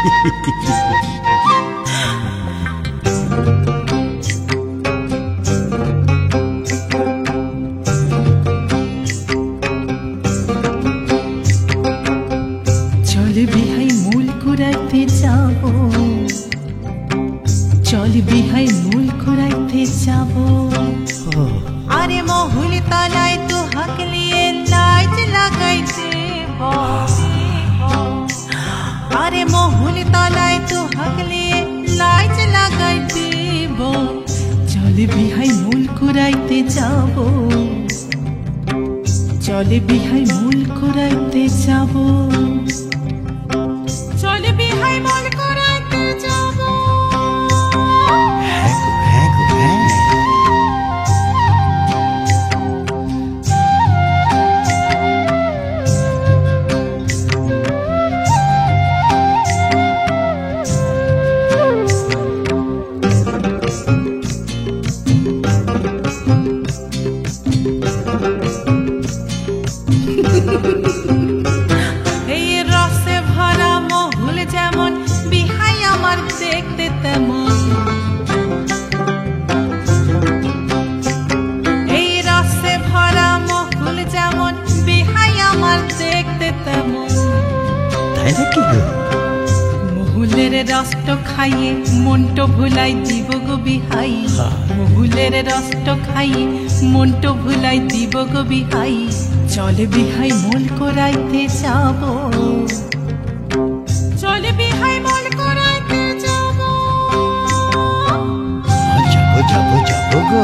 চল বিহাই মূল কুড়াইতে যাব, চল বিহাই মূল কুড়াইতে যাব। আরে মহুল তলায় তো হাকলিয়ে লাইট লাগাইতে, আরে মহুল তলায় তো হাকলিয়ে লাইট লাগাইতে। চল বিহাই মূল কুড়াইতে যাব, চল বিহাই মূল কুড়াইতে যাব, চল বিহাই মূল কুড়াইতে যাব। এই রসে ভরা মহুল যেমন, বিহাই আমার দেখতে তেমন। এই রসে ভরা মহুল যেমন, বিহাই আমার দেখতে তেমন। তাই নাকি গো? মহুলের রসট খাইয়ে মনটো ভুলাই দিব গো বিহাই, মহুলের রসট খাইয়ে মনটো ভুলাই দিব গো বিহাই। চল বিহাই মূল কুড়াইতে যাব, চল বিহাই মূল কুড়াইতে যাব। যাবো যাবো যাবো গো।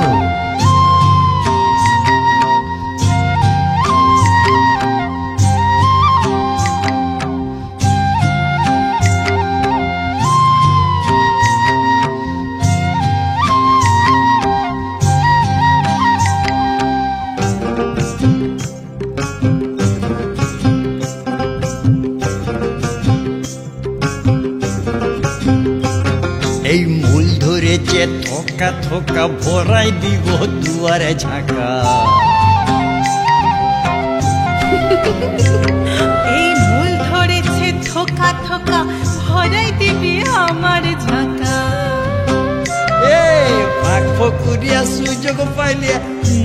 এই মূল ধরেছে থোকা থোকা, ভরাই দিব দুয়ারে ঝাঁকা। এই মূল ধরেছে থোকা থোকা, ভরাই দিবি আমার ঝাঁকা। এই ফাঁক ফকুরিয়া সুযোগ পাইলে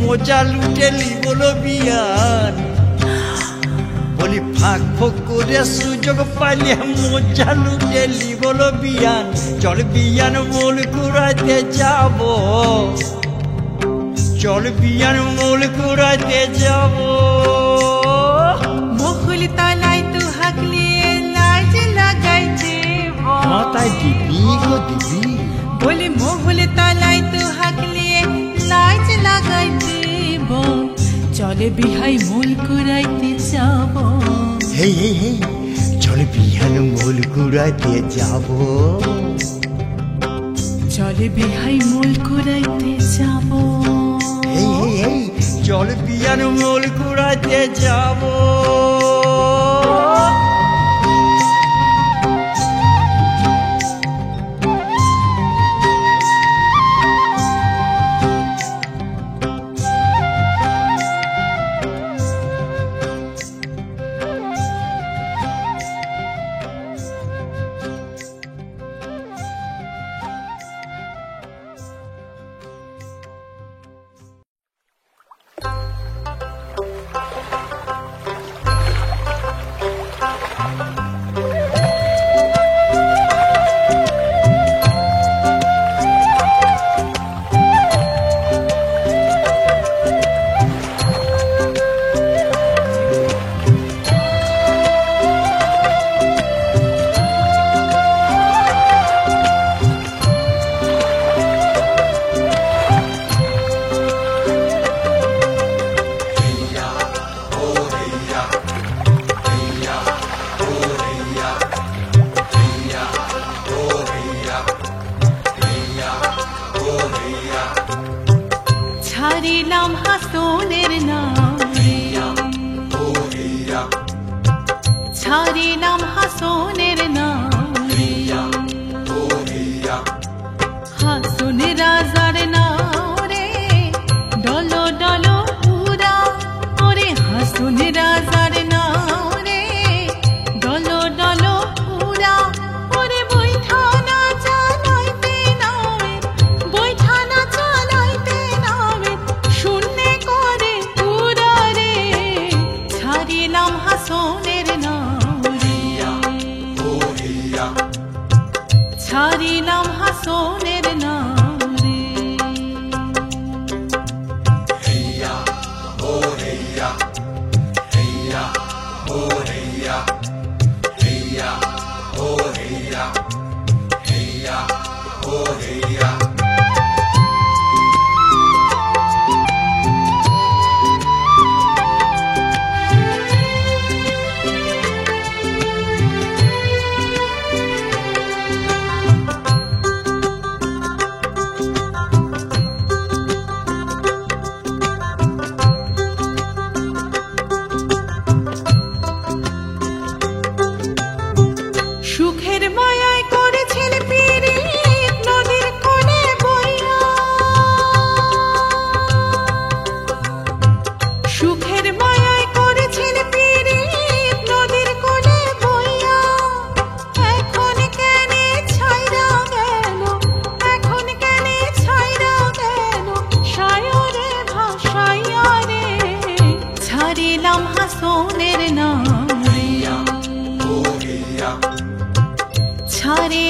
মজা লুটেলি বলো বিয়ান। বলি ফাঁক ফকুরিয়া সুযোগ পাইলে মজা লুটেলি বলো বিয়ান। চল বিয়ান মূল কুড়াইতে যাব, চল বিয়ান মূল কুড়াইতে যাব। মহুল তলায় তো হাকলিয়ে লাইট লাগাইতে, মাথায় দিবি গো দিবি। বলি মহুল তলায় তো হাকলিয়ে লাইট লাগাইতে। চল বিহাই মূল কুড়াইতে যাব, হেই হেই হেই, চল বিয়ান মূল কুড়াইতে যাব, চল বিহাই মূল কুড়াইতে যাব। এই এই এই, চল বিয়ান মূল কুড়াইতে যাব। ছাড়িলাম হাসনের নাম রে, ছাড়িলাম হাসনের নাম রে, হাসন রাজার নাম রে, ডলো ডলো পুরা ওরে হাসন রাজার নাম রে, ডলো ডলো পুরা ওরে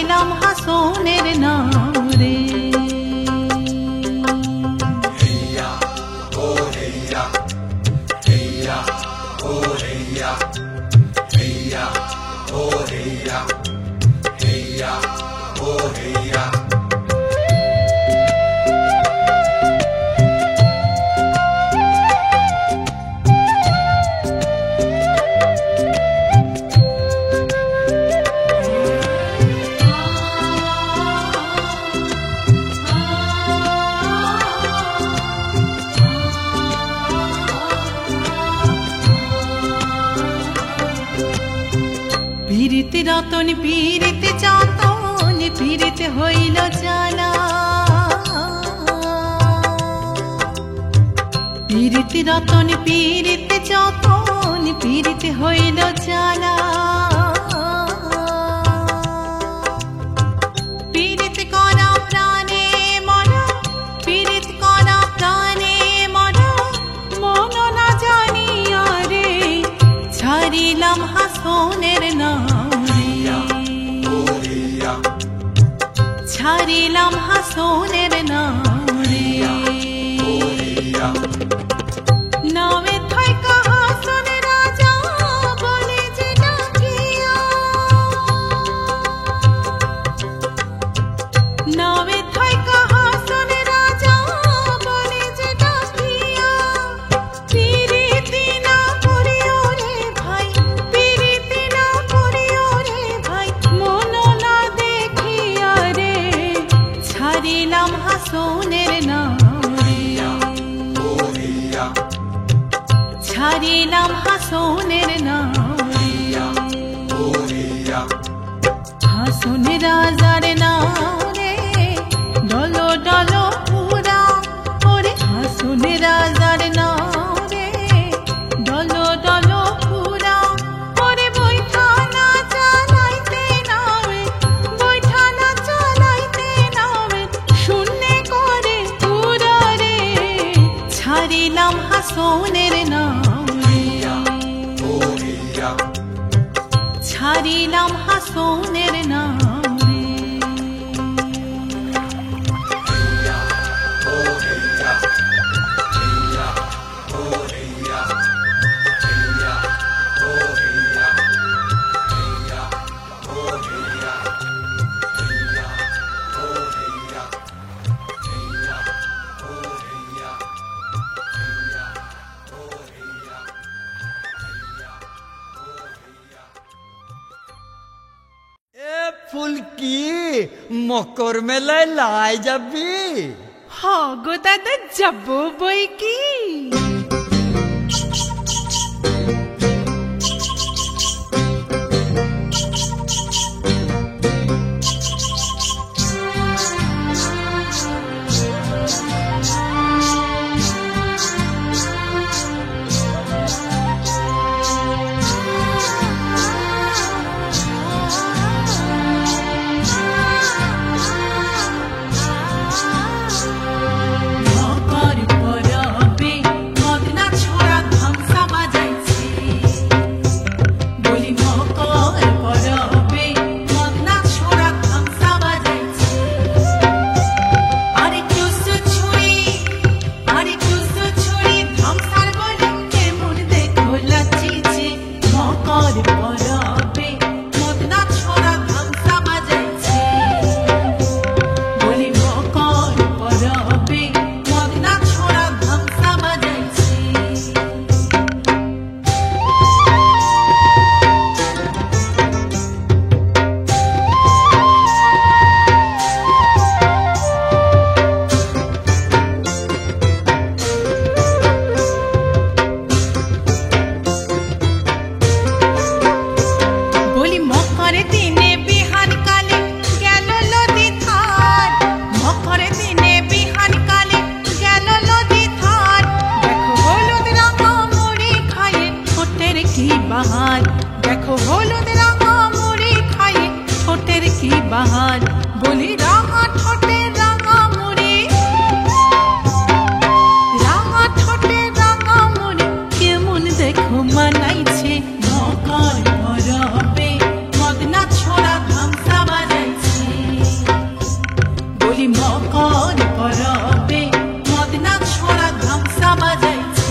ছাড়িলাম হাসনের নাম রে। পীড়িতে রতন পীড়িতে যতন পীড়িতে হইল জ্বালা, পীড়িতে রতন পীড়িতে যতন পীড়িতে হইল জ্বালা। পীড়িত করা প্রাণে মরা, পীড়িত করা প্রাণে মরা, মন না জানিয়া রে ছাড়িলাম হাসনের নাম রে। ছাড়িলাম হাসনের নাম রে। নামে থাইকা হাসন রাজা বলে যে ডাকিয়া, নামে থাইকা হাসন রাজা বলে যে ডাকিয়া। পীড়িতি না করিও রে ভাই, পীড়িতি না করিও রে ভাই, মন না দেখিয়া রে ছাড়িলাম হাসনের নাম রে। ছাড়িলাম হাসনের নাম রে। হাসন রাজার নাম রে ডলো ডলো পুরা, ওরে হাসন রাজার নাম রে ডলো ডলো পুরা। ওরে বৈঠা না চালাইতে নামে, বৈঠা না চালাইতে নামে, শূন্য করে পুরা রে ছাড়িলাম হাসনের নাম রে। ছাড়িলাম হাসনের নাম রে। ফুলকি মকর মেলায় লাই যাবি? হ গো দাদা যাব বই কি। বাহার, দেখো হলুদ রাঙা মুড়ি খাইয়ে ঠোঁটের কি বাহার। বলি রাঙা ঠোঁটে রাঙা মুড়ি, রাঙা ঠোঁটে রাঙা মুড়ি কেমন দেখো মানাইছে। মকর পরবে মদনা ছোড়া ধামসা বাজাইছে। ধামসা বাজাইছে।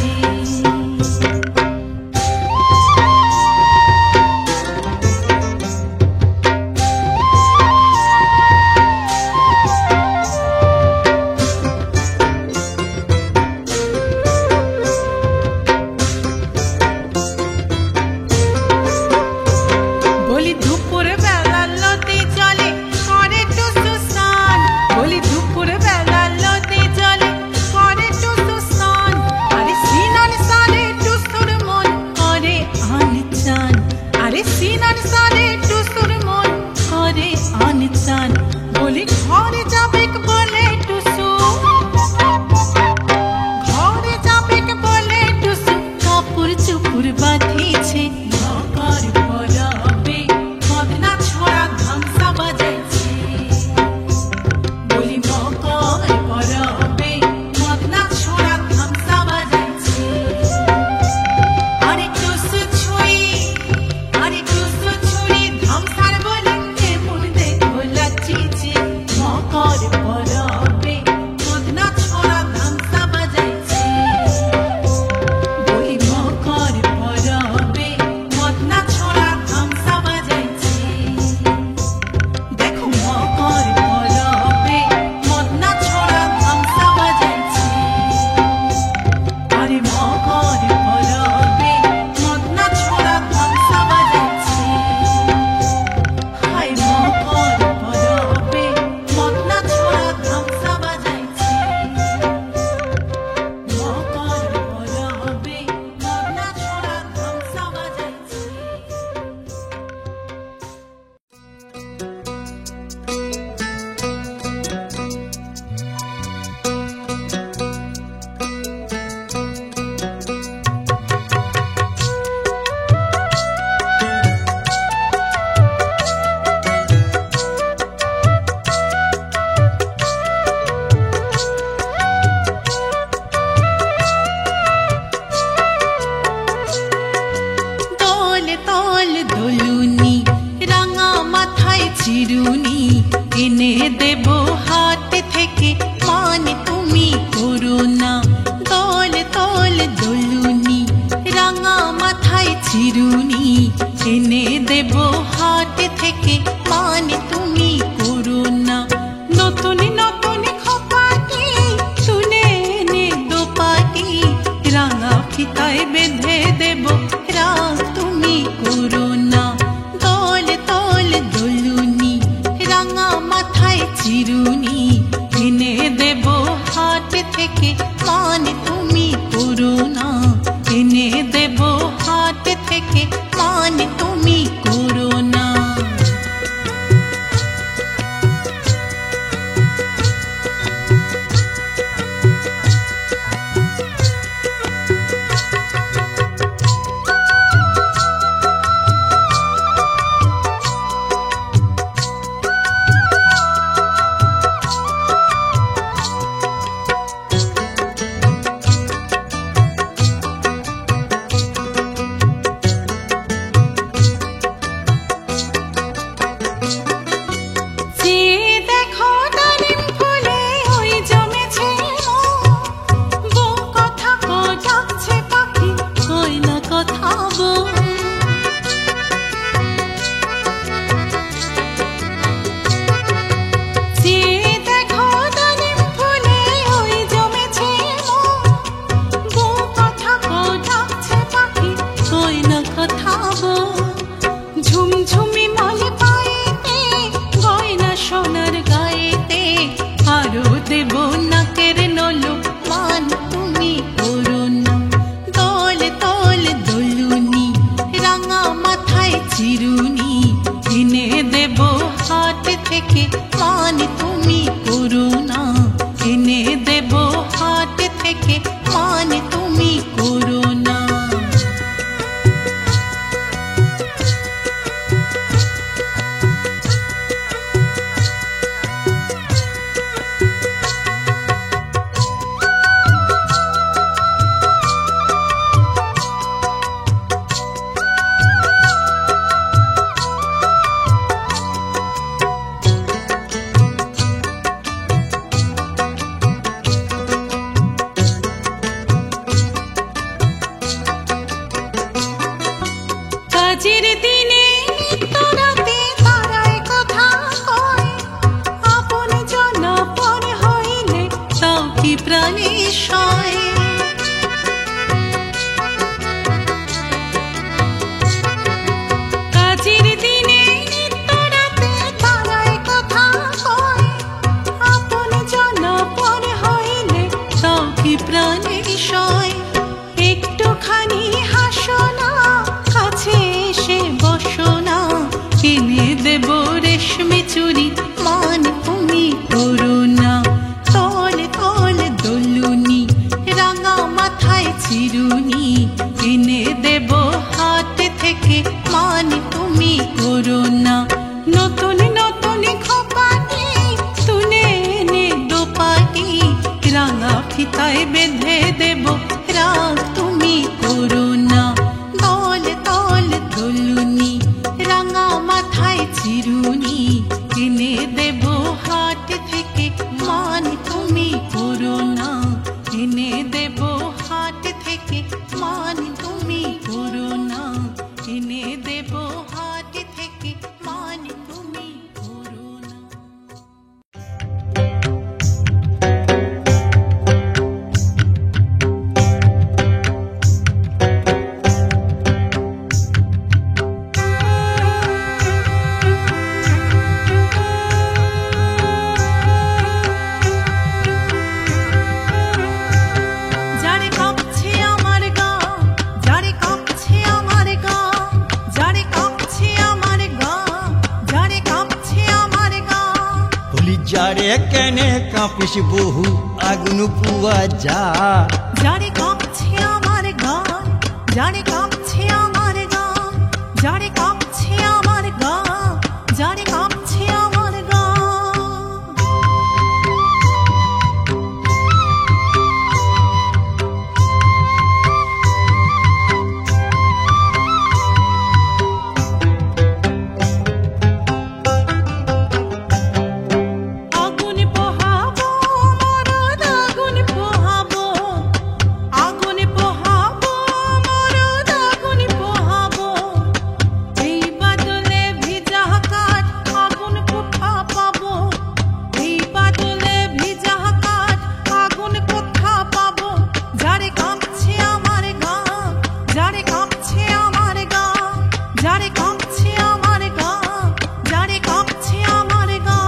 বলি দুপুর বেলা লতে জলে করে টুসু স্নান, বলি দুপুর বেলা লতে জলে করে টুসু স্নান, আরে সিনান সারে টুসুর মন করে আনচান, আরে সিনান সারে টুসুর মন করে আনচান। বলি ঘরে যাবে বলে টুসু, ঘরে যাবে বলে টুসু কাপড় চুপুর বাঁধিয়েছে। মকর পরবে মদনা ছড়া ধামসা বাজাইছে, বলি মকর পরবে মদনা ছড়া ধামসা বাজাইছে। আরে টুসু ছুঁই, আরে টুসু ছুঁই ধামসার বলে কেমন দেখো লাচিছে। মকর পরবে মদনা ছড়া ধামসা বাজাইছে, বলি মকর পরবে মদনা ছড়া ধামসা বাজাইছে। দেখো মকর পরবে মদনা ছড়া ধামসা বাজাইছে, আরে মকর পরবে মদনা ছড়া ধামসা বাজাইছে। হায় মকর পরবে মদনা ছড়া ধামসা বাজাইছে, মকর পরবে মদনা ছড়া ধামসা বাজাইছে। দোল দোল দোলুনি রাঙা মাথায় চিরুনি এনে দেব হাত থেকে মান তুমি করো না। দোল দোল দোলুনি রাঙা মাথায় চিরুনি এনে দেব হাত থেকে মান তুমি করো না। নতুন নতুন খোপাটি তুলে এনে দোপাটি রাঙা ফিতায় বেঁধে দেব রাগ তুমি করো না। দোল দোল দোলুনি রাঙা মাথায় চিরুনি এনে দেব হাট থেকে মান তুমি করো না, এনে দেব হাট থেকে মান তুমি করো না। কাজের দিনে নিত্যরাতে তারাই কথা কয়, আপন জন পর হইলে তাও কি প্রাণে সয়। কাজের দিনে নিত্যরাতে তারাই কথা কয়, আপন জন পর হইলে তাও কি প্রাণে সয়। একটুখানি হাসো না, কাছে এসে বসো না, কিনে দেব রেশমি চুড়ি, মান তুমি করো না। তলে তলে দোলুনি, রাঙা মাথায় চিরুনি, কিনে দেব হাট থেকে, মান তুমি করো না। নতুন নতুন খোপাটি তুলে এনে দোপাটি, রাঙা ফিতায় বেঁধে দেব, রাগ তুমি করো না। তলে তলে দোলুনি, রাঙা মাথায় চিরুনি, কিনে দেব হাট থেকে, মান তুমি করো না। কিনে দেব হাট থেকে, মান তুমি করো না। কিনে দেব হাট থেকে, মান তুমি করো না। যারে কাঁপছে আমার গা, যারে কাঁপছে আমার গা, যারে কাঁপছে আমার গা, যারে কাঁপছে আমার গা। বলি যারে কেনে কাঁপিস বহু আগুন পুয়া যা। যারে কাঁপছে আমার গা, যারে কাঁপছে আমার গা, যারে কাঁপছে আমার গা, যারে কাঁপছে আমার গা। আগুন পোহাবো মরদ, আগুন পোহাবো, আগুন পোহাবো মরদ, আগুন পোহাবো। এই বাদলে ভিজা কাঠ, আগুন কোথা পাবো? এই বাদলে ভিজা কাঠ, আগুন কোথা পাবো? যারে কাঁপছে আমার গা, যারে কাঁপছে আমার গা, যারে কাঁপছে আমার গা, যারে কাঁপছে আমার গা।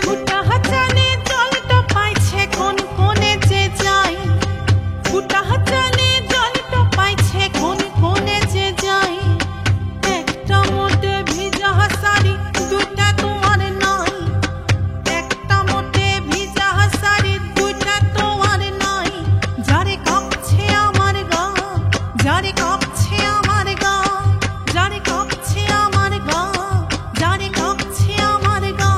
ফুটা হাজানে জল টোপাইছে, কোন কোণে যে যাই। ফুটা হাজানে জল টোপাইছে, কোন কোণে যে যাই। একটা মোটে ভিজা শাড়ি, দুটা তোমার নাই। একটা মোটে ভিজা শাড়ি, দুটা তোমার নাই। যারে কাঁপছে আমার গা, যারে কাঁপছে আমার গা, যারে কাঁপছে আমার গা, যারে কাঁপছে আমার গা।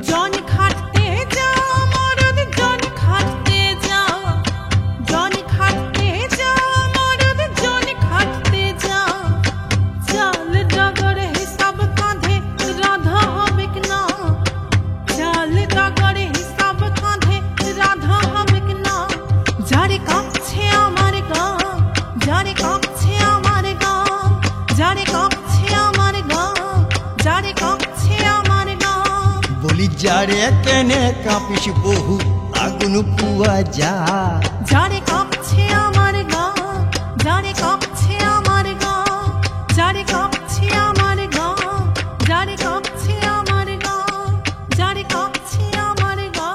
জন খাটতে যা মরদ, জন খাটতে যা, জন খাটতে যা মরদ, জন খাটতে যা। চাল ডাগর হিসাব কাঁধে রাধা হবে না, চাল ডাগর হিসাব কাঁধে রাধা হবে না। যারে কাঁপছে আমার গা, যারে কাঁপছে আমার গা, যারে কাঁপছে আমার গা, যারে কাঁপছে আমার গা। বলি যারে কেনে কাঁপিস বহু আগুন পুয়া যা। যারে কাঁপছে আমার গা, যারে কাঁপছে আমার গা, যারে কাঁপছে আমার গা, যারে কাঁপছে আমার গা, যারে কাঁপছে আমার গা,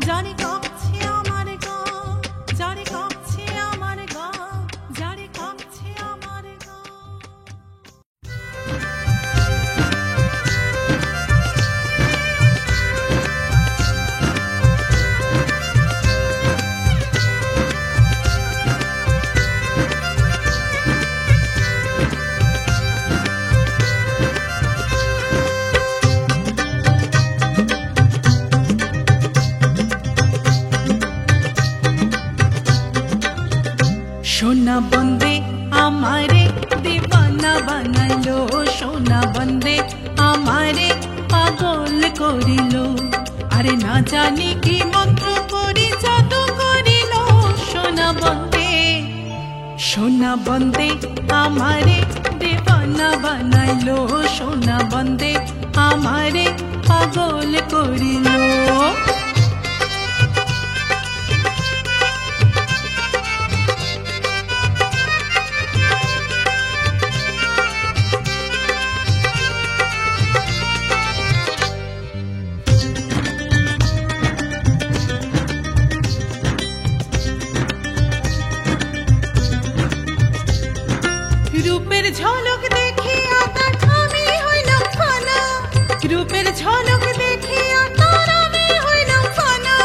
যারে কাঁপছে আমার গা, যারে কাঁপছে আমার গা, যারে কাঁপছে আমার গা। করিল, আরে না জানি কি মন্ত্র করি জাদু করিল। সোনা বন্দে সোনা বন্দে আমারে দেওয়ানা বানাইলো, সোনা বন্দে আমারে পাগল করিল। রূপের ঝলক দেখিয়া তার আমি হইলাম ফানা, রূপের ঝলক দেখিয়া তার আমি হইলাম ফানা।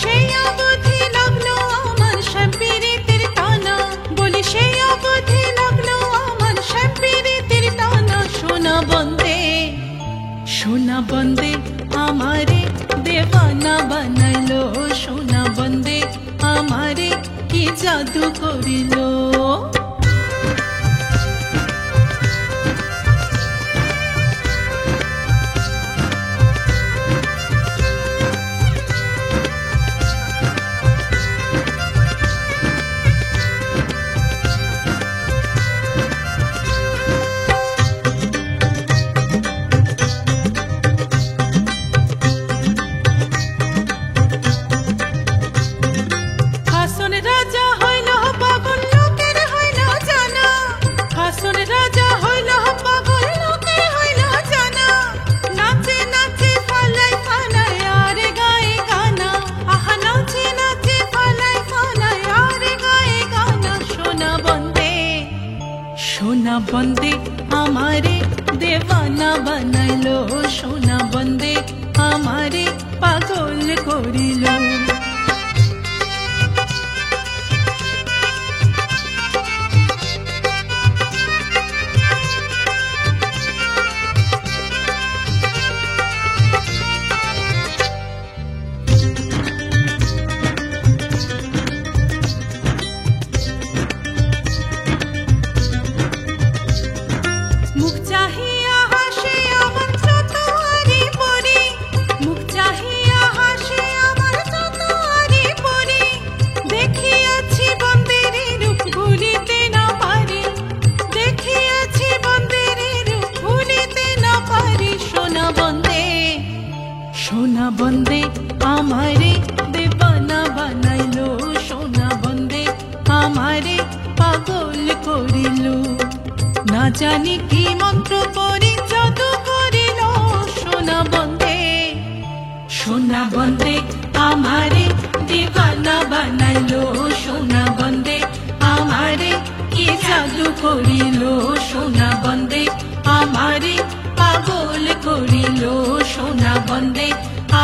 সেই অবধি লাগলো আমার শ্যামপিরিতের টানা, বলি সেই অবধি লাগলো আমার শ্যামপিরিতের টানা। সোনা বন্দে সোনা বন্দে আমারে দেওয়ানা বানাইলো, সোনা বন্দে আমারে কি জাদু করিল। সোনা বন্দে আমারে দেওয়ানা বানাইলো, সোনা বন্দে আমারে পাগল করিল। মুখ চাহিয়া হাসে আমার চতুয়ারি পরি, মুখ চাহিয়া হাসে আমার চতুয়ারি পরি। দেখিয়াছি বন্দের রূপ ভুলিতে না পারি, দেখিয়াছি বন্দের রূপ ভুলিতে না পারি। সোনা বন্দে সোনা বন্দে আমারে দেওয়ানা বানাইলো, সোনা বন্দে আমারে পাগল করিল। না জানি কি মন্ত্র পড়ি জাদু করিল। সোনা বন্দে সোনা বন্দে আমারে দিওয়ানা বানাইলো, সোনা বন্দে আমারে কি জাদু করিল। সোনা বন্দে আমারে পাগল করিল, সোনা বন্দে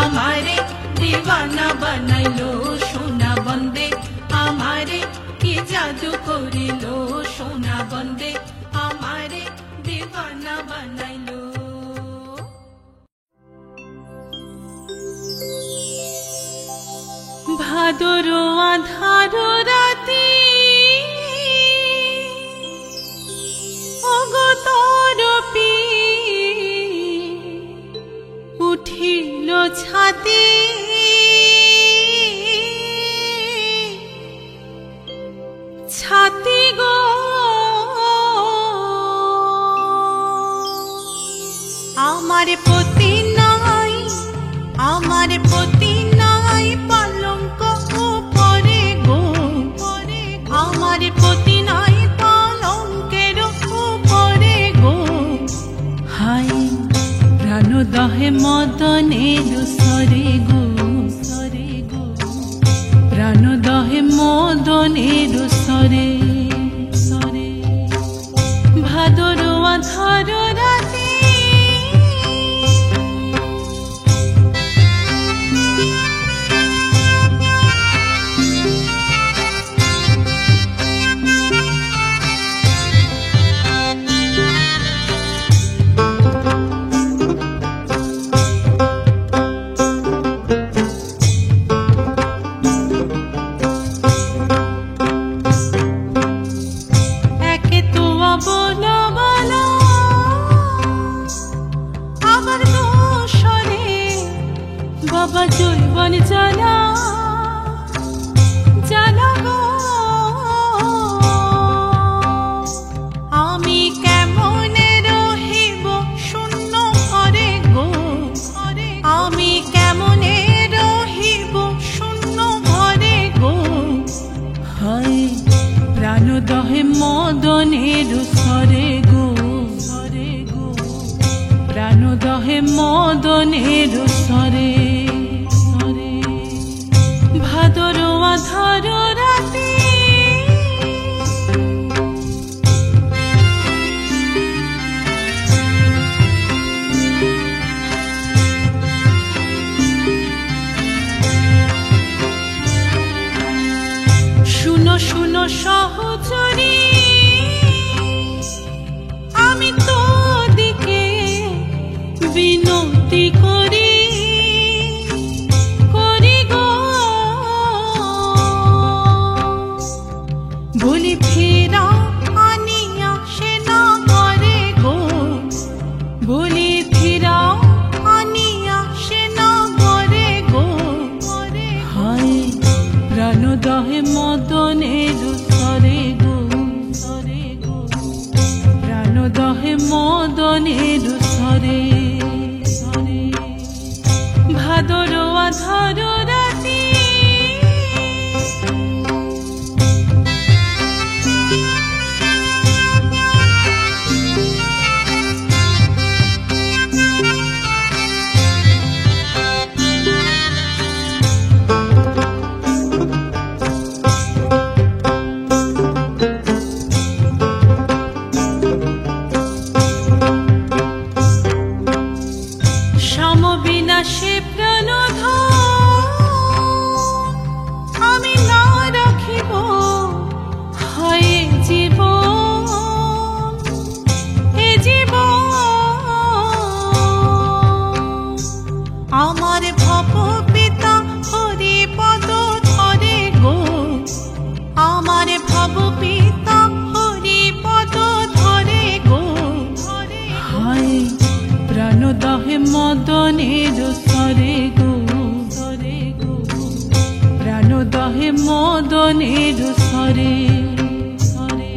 আমারে দিওয়ানা বানাইলো, সোনা বন্দে আমারে কি জাদু করিল। সোনা বন্দে আমারে দিওয়ানা বানাইলো। ভাদর আধার রাতি অগতর পি উঠিল ছাতি, ছাতি গো আমার পতি নাই, আমার পতি নাই পালঙ্ক উপরে গো, আমার পতি নাই পালঙ্কের উপরে গো। হাই প্রাণ দহে মদনের সরে গো, সরে গো প্রাণ দহে মদনের সরে সরে। ভাদর আধার রাতি একে তো অবলা বলা বাবা জৈবন জ্বালা জ্বালা গো, আমি কেমনে রহিব শূন্য ঘরে গো, আমি কেমনে রহিব শূন্য ঘরে গো। হায় প্রাণ দহে মদনের সরে গো, প্রাণ দহে মদনের সরে সরে। ভাদর আধার রাতে শুনো শুনো সহচরী, আমি তো দিকে বিনতি করি করি গো, বলি ফিরা আনিয়া সে না করে গো, বলি ফিরা আনিয়া সে না করে গো। হায় প্রাণ দহে মদনের সরে গো, প্রাণ দহে মদনের সরে সরে। ভাদর আধার রাতে সমবিনাশে প্রাণধন আমি না রাখিব, হয় জীবন এ জীবন। আমার ভব পিতা হরি পদ ধরে গো, আমার ভব পিতা হরি পদ ধরে গো। হায় প্রাণ দহে মদনের সরে গো, প্রাণ দহে মদনের সরে সরে।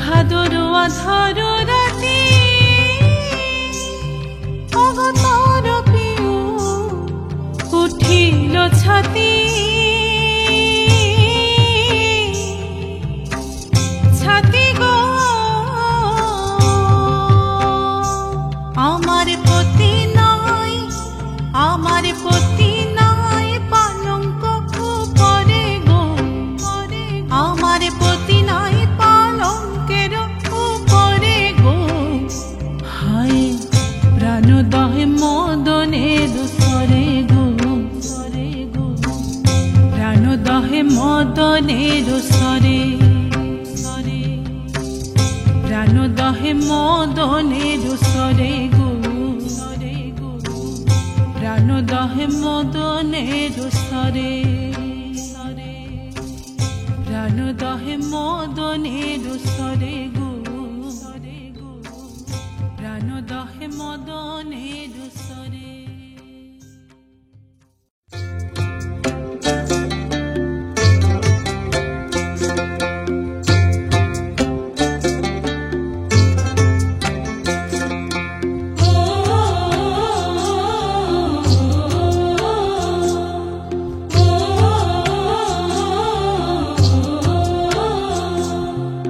ভাদর আধার রাতে অবতার প্রিয় উঠিল ছাতি ছাতি গো, আমার পতি নাই আমার পতি নাই পালঙ্ক উপরে গো, আমার পতি নাই পালঙ্কের উপরে গো। হায় প্রাণ দহে মদনের সরে গো, প্রাণ দহে মদনের সরে সরে। প্রাণ দহে মদনের সরে গো, প্রাণ দহে মদনের সরে সরে। প্রাণ দহে মদনের সরে গো, প্রাণ দহে মদনের সরে।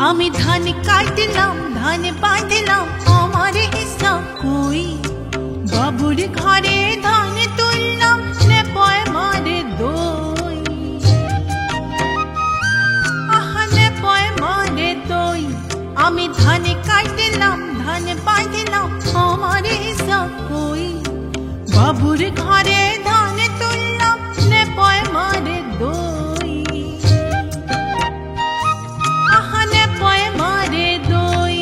আমি ধান কাটলাম ধান বাঁধলাম আমার হিসাব কই, বাবুর ঘরে ধান তুললাম নেপয় মারে দই, আহা নেপয় মারে দই। আমি ধান কাটলাম ধান বাঁধলাম আমার হিসাব কই, বাবুর ঘরে ধান তুললাম নেপয় মারে দই, আহা নেপয় মারে দই।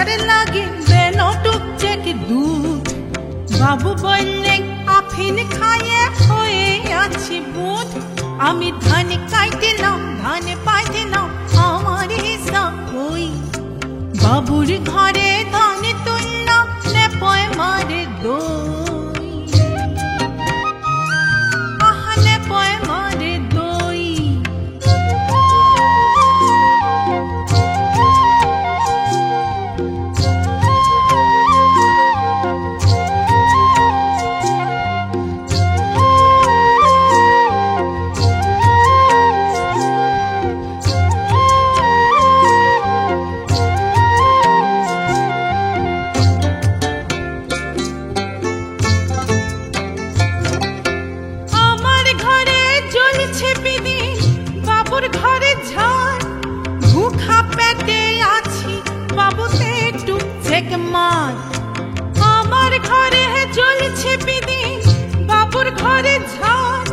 আর লাগে বেলটুক চেক দুধ। বাবু বললেন আফিন খাইয়ে হয়ে আছি বুধ। আমি ধান কাইতেলাম ধান পাইতেলাম আমার হিসাব কই। বাবুর ঘরে ধান তুললাম নেপয় মারে দই। আহা নেপয় মারে দই। ঘরে ঝড় ভুখা পেটে আছি বাবুতে টুকছেক মার। আমার ঘরে জ্বলছে বিদিন বাবুর ঘরে ঝড়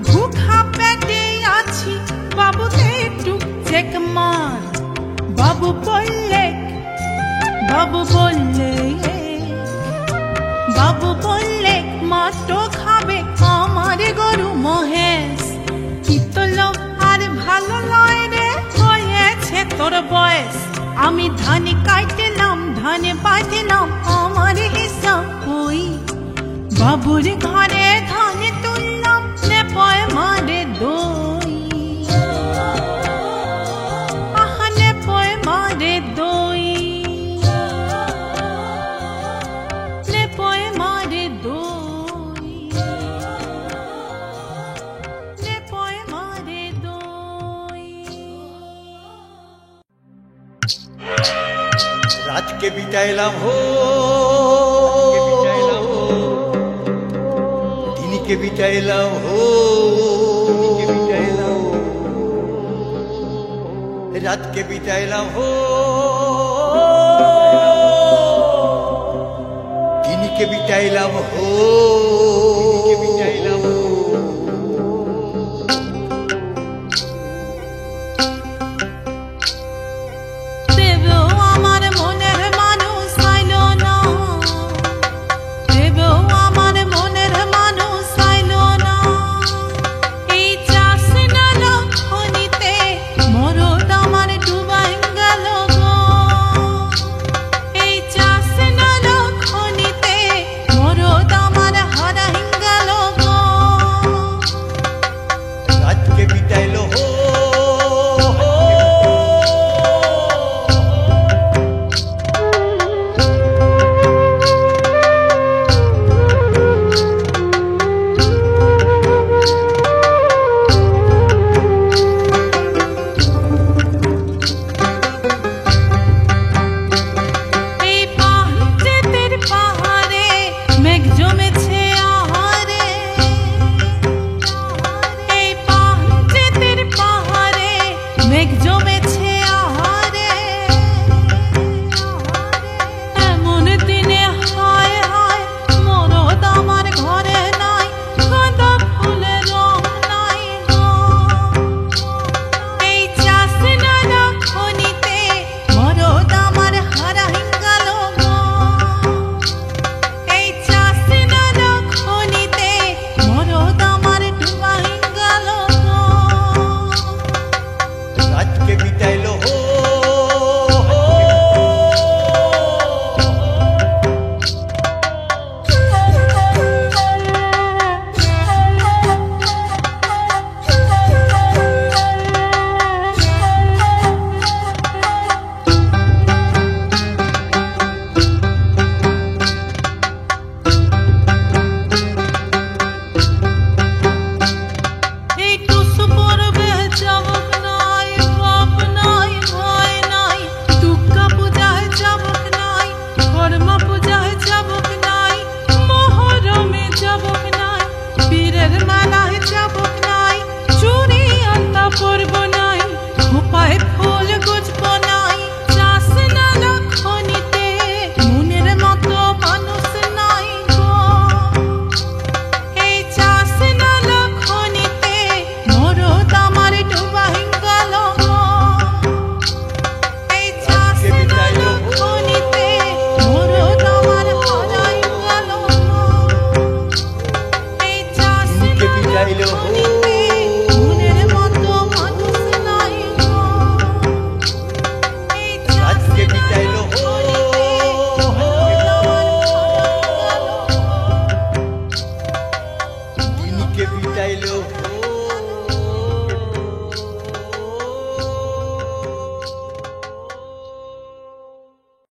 ভুখা পেটে আছি বাবুতে টুকছেক মার। বাবু বললে বাবু বললে বাবু বললে মাটো খাবে আমার গরু মহেশ। কি তো লোক আর ভালো নয় রে হয়েছে তোর বয়স। আমি ধান কাইতেলাম ধান পাইতেলাম আমার হিসাব কই। বাবুর ঘরে ধান তুললাম নেপয় মারে দই। আহা নেপয় মারে দই। নেপয় মারে দই। নেপয় মারে দই। রাতকে বিটাইলাম হো দিনকে বিটাইলাম হো। রাতকে বিটাইলাম হো দিনকে বিটাইলাম হো।